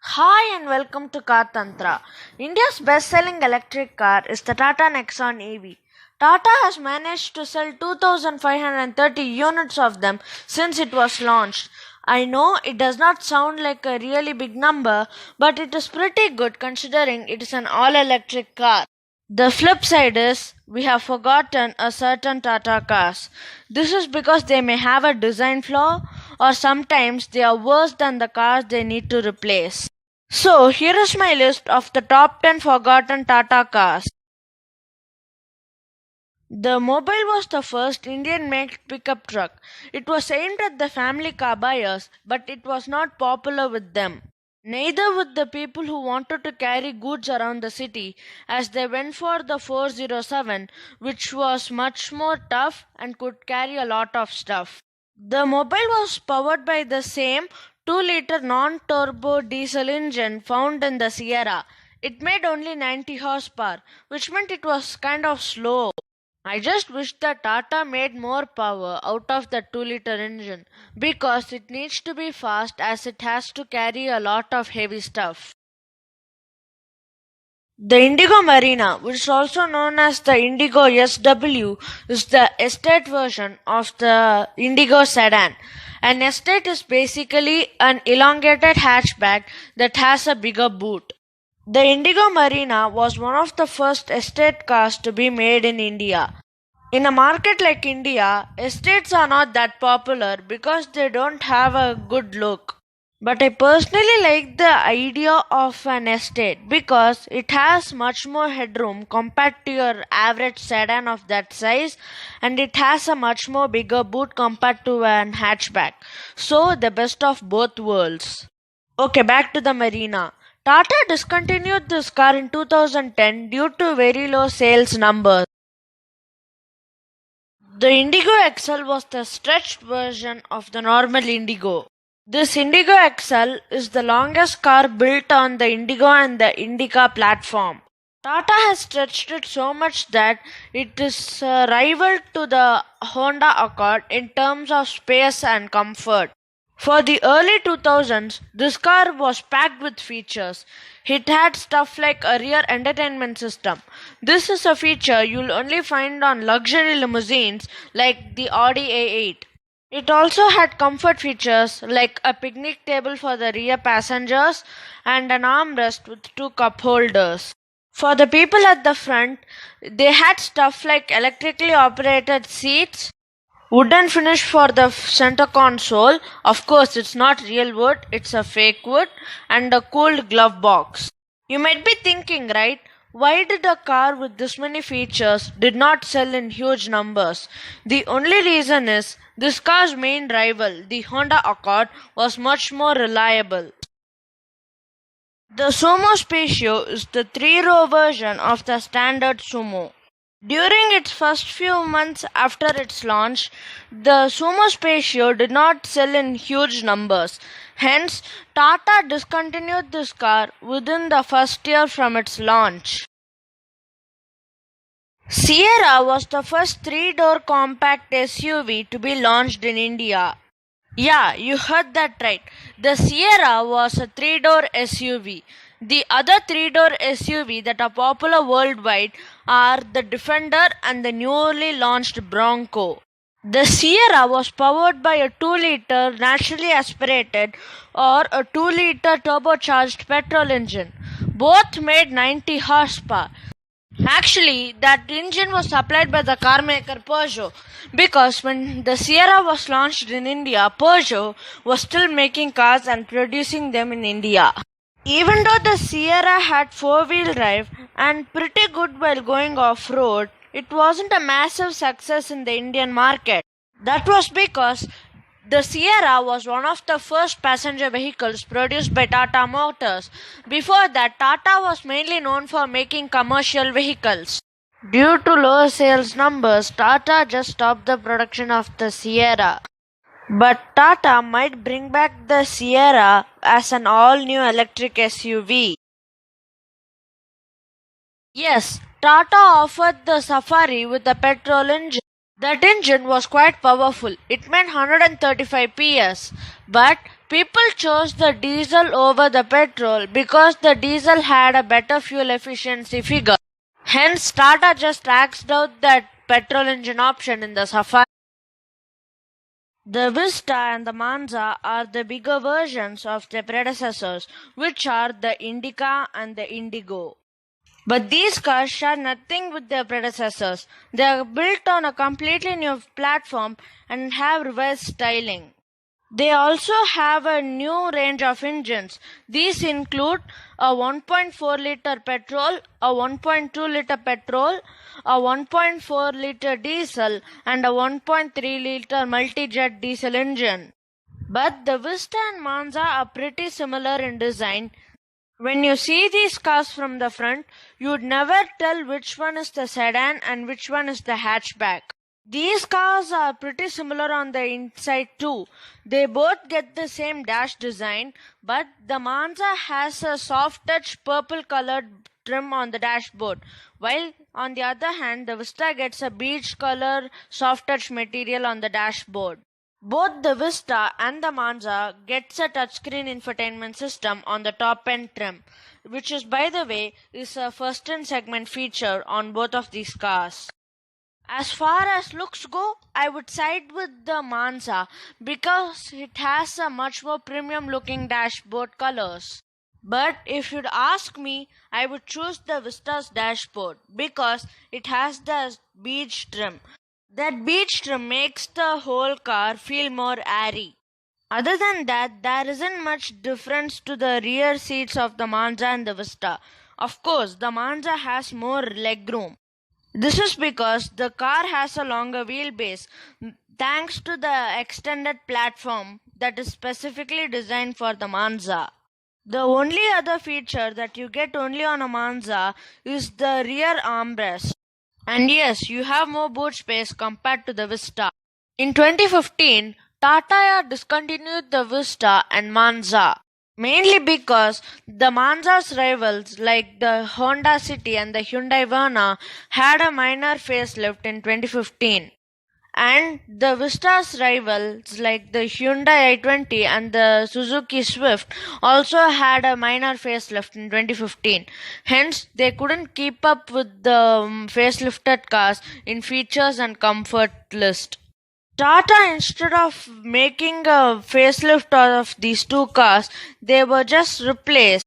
Hi and welcome to Car Tantra. India's best-selling electric car is the Tata Nexon EV. Tata has managed to sell 2,530 units of them since it was launched. I know it does not sound like a really big number, but it is pretty good considering it is an all-electric car. The flip side is we have forgotten a certain Tata cars. This is because they may have a design flaw or sometimes they are worse than the cars they need to replace. So here is my list of the top 10 forgotten Tata cars. The Mobile was the first Indian-made pickup truck. It was aimed at the family car buyers, but it was not popular with them. Neither with the people who wanted to carry goods around the city, as they went for the 407, which was much more tough and could carry a lot of stuff. The Mobile was powered by the same 2-liter non-turbo diesel engine found in the Sierra. It made only 90 horsepower, which meant it was kind of slow. I just wish that Tata made more power out of the 2-liter engine because it needs to be fast as it has to carry a lot of heavy stuff. The Indigo Marina, which is also known as the Indigo SW, is the estate version of the Indigo sedan. An estate is basically an elongated hatchback that has a bigger boot. The Indigo Marina was one of the first estate cars to be made in India. In a market like India, estates are not that popular because they don't have a good look. But I personally like the idea of an estate because it has much more headroom compared to your average sedan of that size and it has a much more bigger boot compared to an hatchback. So, the best of both worlds. Okay, back to the Marina. Tata discontinued this car in 2010 due to very low sales numbers. The Indigo XL was the stretched version of the normal Indigo. This Indigo XL is the longest car built on the Indigo and the Indica platform. Tata has stretched it so much that it is rival to the Honda Accord in terms of space and comfort. For the early 2000s, this car was packed with features. It had stuff like a rear entertainment system. This is a feature you'll only find on luxury limousines like the Audi A8. It also had comfort features like a picnic table for the rear passengers and an armrest with two cup holders. For the people at the front, they had stuff like electrically operated seats, wooden finish for the center console. Of course, it's not real wood, it's a fake wood, and a cooled glove box. You might be thinking, right? Why did a car with this many features did not sell in huge numbers? The only reason is this car's main rival, the Honda Accord, was much more reliable. The Sumo Spatio is the 3-row version of the standard Sumo. During its first few months after its launch, the Sumo Spatio did not sell in huge numbers. Hence, Tata discontinued this car within the first year from its launch. Sierra was the first 3-door compact SUV to be launched in India. Yeah, you heard that right. The Sierra was a 3-door SUV. The other 3-door SUV that are popular worldwide are the Defender and the newly launched Bronco. The Sierra was powered by a 2-liter naturally aspirated or a 2-liter turbocharged petrol engine. Both made 90 horsepower. Actually, that engine was supplied by the car maker Peugeot because when the Sierra was launched in India, Peugeot was still making cars and producing them in India. Even though the Sierra had 4-wheel drive and pretty good while going off-road, it wasn't a massive success in the Indian market. That was because the Sierra was one of the first passenger vehicles produced by Tata Motors. Before that, Tata was mainly known for making commercial vehicles. Due to low sales numbers, Tata just stopped the production of the Sierra. But Tata might bring back the Sierra as an all-new electric SUV. Yes, Tata offered the Safari with a petrol engine. That engine was quite powerful. It made 135 PS, but people chose the diesel over the petrol because the diesel had a better fuel efficiency figure. Hence, Tata just axed out that petrol engine option in the Safari. The Vista and the Manza are the bigger versions of their predecessors, which are the Indica and the Indigo. But these cars share nothing with their predecessors. They are built on a completely new platform and have revised styling. They also have a new range of engines. These include a 1.4-liter petrol, a 1.2-liter petrol, a 1.4-liter diesel, and a 1.3-liter multi-jet diesel engine. But the Vista and Manza are pretty similar in design. When you see these cars from the front, you'd never tell which one is the sedan and which one is the hatchback. These cars are pretty similar on the inside too. They both get the same dash design, but the Manza has a soft touch purple colored trim on the dashboard, while on the other hand the Vista gets a beige color soft touch material on the dashboard. Both the Vista and the Manza gets a touchscreen infotainment system on the top end trim, which is by the way is a first in segment feature on both of these cars. As far as looks go, I would side with the Manza because it has a much more premium looking dashboard colors. But if you'd ask me, I would choose the Vista's dashboard because it has the beige trim. That beach trim makes the whole car feel more airy. Other than that, there isn't much difference to the rear seats of the Manza and the Vista. Of course, the Manza has more legroom. This is because the car has a longer wheelbase thanks to the extended platform that is specifically designed for the Manza. The only other feature that you get only on a Manza is the rear armrest. And yes, you have more boot space compared to the Vista. In 2015, Tata discontinued the Vista and Manza, mainly because the Manza's rivals like the Honda City and the Hyundai Verna had a minor facelift in 2015. And the Vista's rivals like the Hyundai i20 and the Suzuki Swift also had a minor facelift in 2015. Hence, they couldn't keep up with the facelifted cars in features and comfort list. Tata, instead of making a facelift of these two cars, they were just replaced